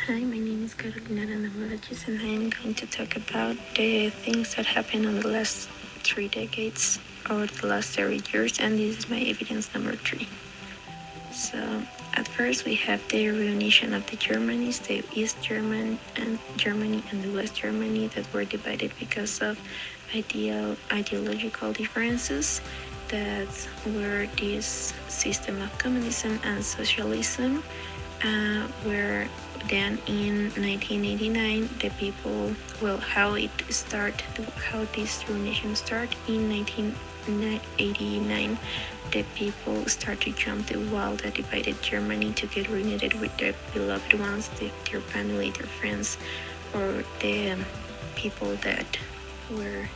Hi, my name is Carolina Navarrages, and I am going to talk about the things that happened in the last 3 decades or the last 30 years, and this is my evidence number 3. So, at first, we have the reunion of the Germanies, the East Germany and the West Germany, that were divided because of ideological differences that were this system of communism and socialism, where then in 1989 the people, how this reunion started in 1989, the people start to jump the wall that divided Germany to get reunited with their beloved ones, their family, their friends, or the people that were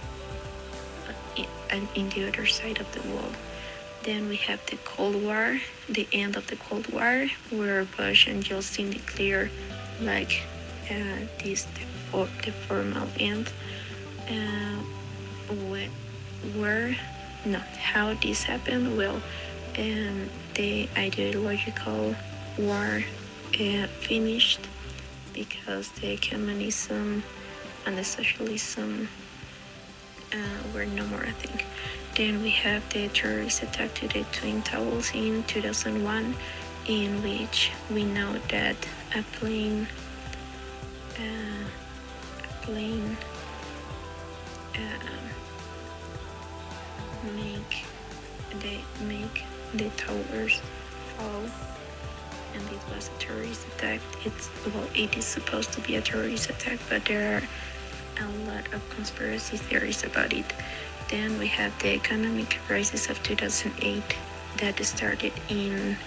in the other side of the wall. Then we have the Cold War, the end of the Cold War, where Bush and Yeltsin declare the formal end. How this happened? The ideological war finished because the communism and the socialism were no more a thing. Then we have the terrorist attack to the Twin Towers in 2001, in which we know that a plane make the towers fall, and it was a terrorist attack. It is supposed to be a terrorist attack, but there are a lot of conspiracy theories about it. Then we have the economic crisis of 2008 that started in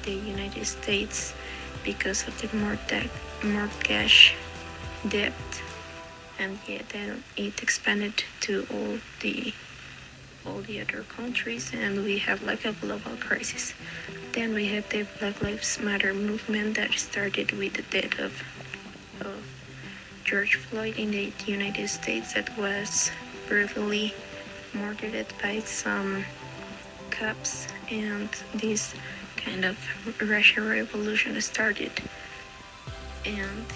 the United States because of the mortgage debt, and then it expanded to all the other countries, and we have like a global crisis. Then we have the Black Lives Matter movement that started with the death of George Floyd in the United States, that was brutally murdered by some cops, and this kind of Russian revolution started. And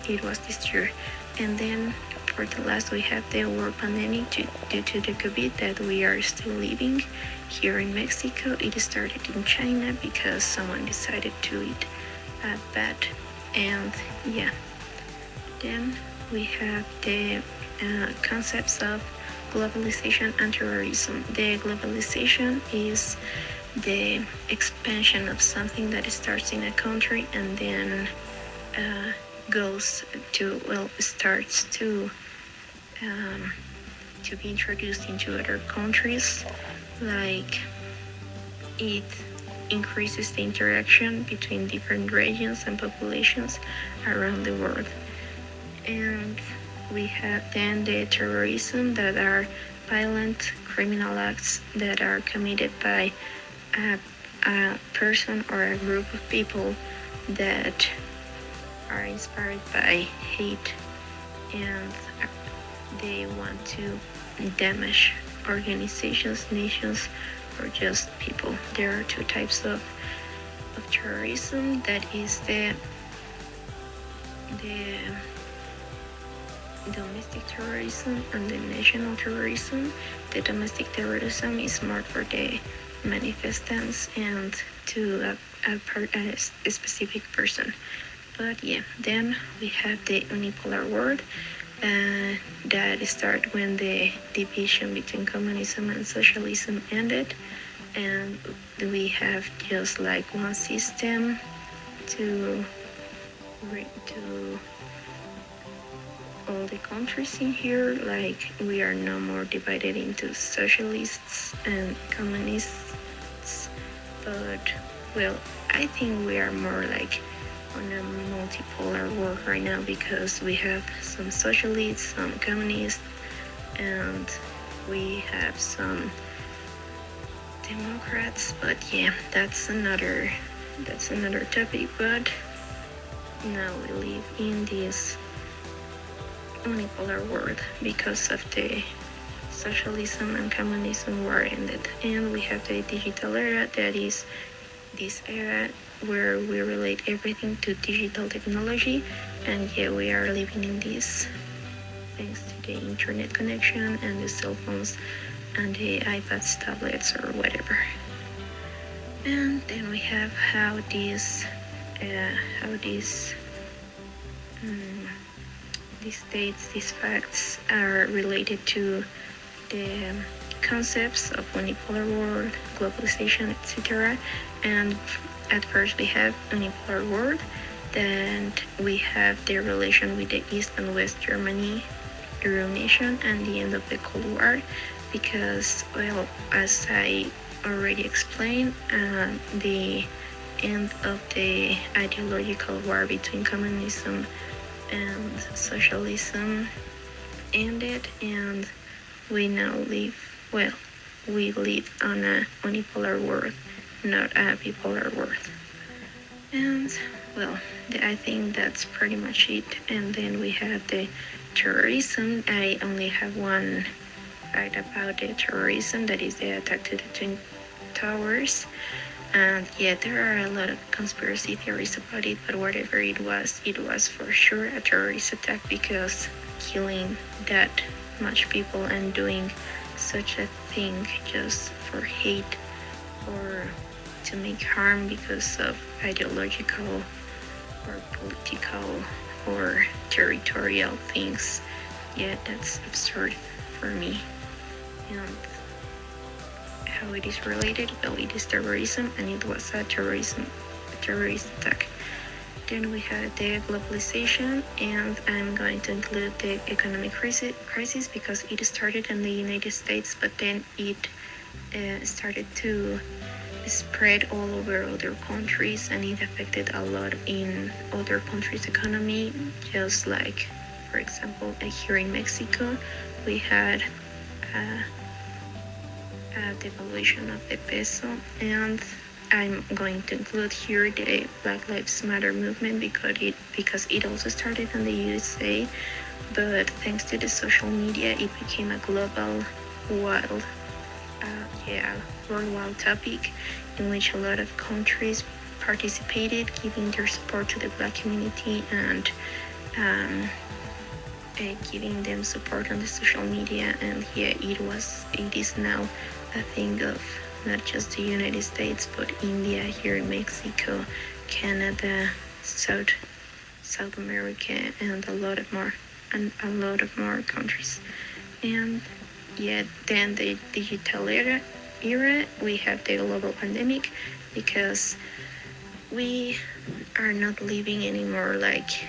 it was this year. And then for the last, we have the world pandemic due to the COVID that we are still living here in Mexico. It started in China because someone decided to eat bad. And then we have the concepts of globalization and terrorism. The globalization is the expansion of something that starts in a country and then starts to be introduced into other countries. Like, it increases the interaction between different regions and populations around the world. And we have then the terrorism, that are violent criminal acts that are committed by a person or a group of people that are inspired by hate, and they want to damage organizations, nations, or just people. There are two types of terrorism. That is the domestic terrorism and the national terrorism. The domestic terrorism is more for the manifestants and to a specific person. But then we have the unipolar world that started when the division between communism and socialism ended, and we have just like one system to all the countries in here. Like, we are no more divided into socialists and communists, but I think we are more like on a multipolar world right now, because we have some socialists, some communists, and we have some Democrats. But that's another topic. But now we live in this unipolar world because of the socialism and communism war ended, and we have the digital era. That is this era where we relate everything to digital technology, and yeah, we are living in this thanks to the internet connection and the cell phones and the iPads, tablets, or whatever. And then we have how these dates, these facts are related to the concepts of unipolar world, globalization, etc. And at first we have unipolar world, then we have the relation with the East and West Germany, Euro nation, and the end of the Cold War, because, well, as I already explained, the end of the ideological war between communism and socialism ended, and we now live, well, we live on a unipolar world, not a bipolar world. And, well, I think that's pretty much it. And then we have the terrorism. I only have one fact about the terrorism, that is the attack to the Twin Towers. And yeah, there are a lot of conspiracy theories about it, but whatever it was for sure a terrorist attack, because killing that much people and doing such a thing just for hate or to make harm because of ideological or political or territorial things, yeah, that's absurd for me. And how it is related, well, it is terrorism, and it was a terrorist attack. Then we have the globalization, and I'm going to include the economic crisis because it started in the United States, but then it started to spread all over other countries, and it affected a lot in other countries' economy, just like, for example, here in Mexico, we had devaluation of the peso, and I'm going to include here the Black Lives Matter movement because it also started in the USA, but thanks to the social media, it became a worldwide topic in which a lot of countries participated, giving their support to the Black community and giving them support on the social media. And yeah, it is now a thing of not just the United States, but India, here in Mexico, Canada, South America, and a lot of more countries. And yeah, then the digital era, we have the global pandemic, because we are not living anymore like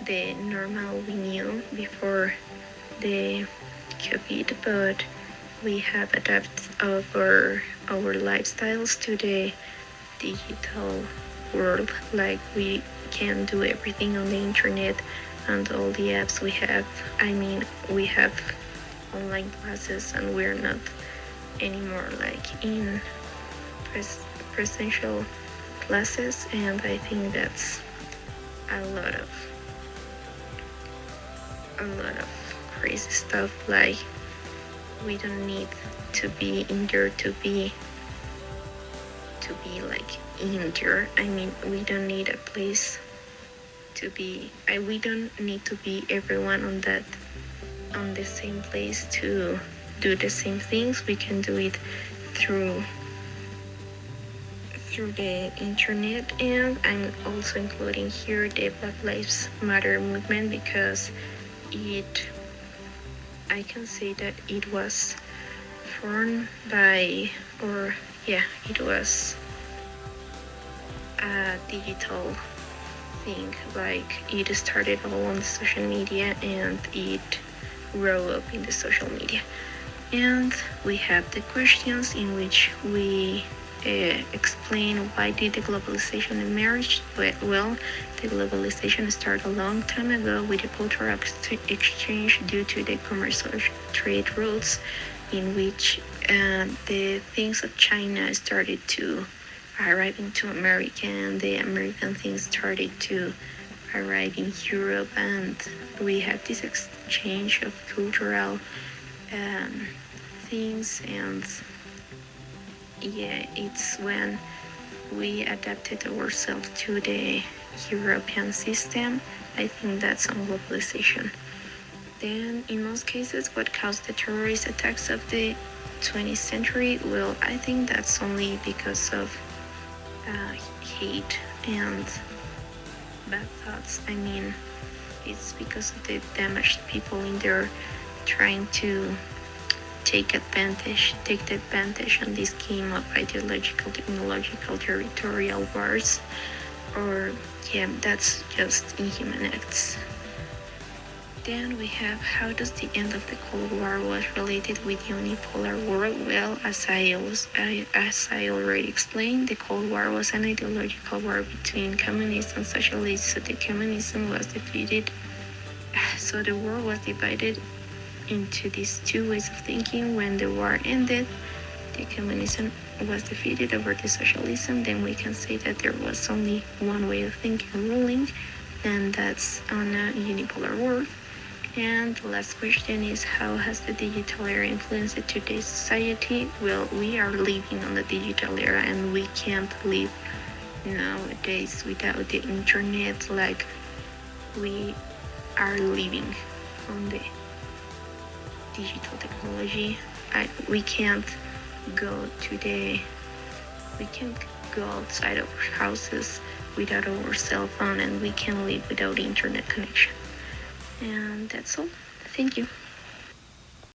the normal we knew before the COVID, but we have adapted our lifestyles to the digital world. Like, we can do everything on the internet and all the apps we have. I mean, we have online classes, and we're not anymore like in presential classes, and I think that's a lot of crazy stuff. Like, we don't need to be in there to be like in there. I mean, we don't need a place to be. We don't need to be everyone on the same place to do the same things. We can do it through the internet. And I'm also including here the Black Lives Matter movement, because I can say that it was formed by, it was a digital thing. Like, it started all on social media, and it grew up in the social media. And we have the questions in which we explain why did the globalization emerge. Well, the globalization started a long time ago with the cultural exchange due to the commercial trade routes, in which the things of China started to arrive into America, and the American things started to arrive in Europe, and we have this exchange of cultural things. And yeah, it's when we adapted ourselves to the European system. I think that's on globalization. Then, in most cases, what caused the terrorist attacks of the 20th century? Well, I think that's only because of hate and bad thoughts. I mean, it's because of the damaged people in there trying to take the advantage on this game of ideological, technological, territorial wars, or yeah, that's just inhuman acts. Then we have, how does the end of the Cold War was related with unipolar world? Well, as I already explained, the Cold War was an ideological war between communists and socialists. So the communism was defeated. So the world was divided into these two ways of thinking. When the war ended, the communism was defeated over the socialism. Then we can say that there was only one way of thinking ruling, and that's on a unipolar world. And the last question is, how has the digital era influenced today's society? Well, we are living on the digital era, and we can't live nowadays without the internet like we are living on the digital technology. We can't go outside of our houses without our cell phone, and we can live without internet connection. And that's all. Thank you.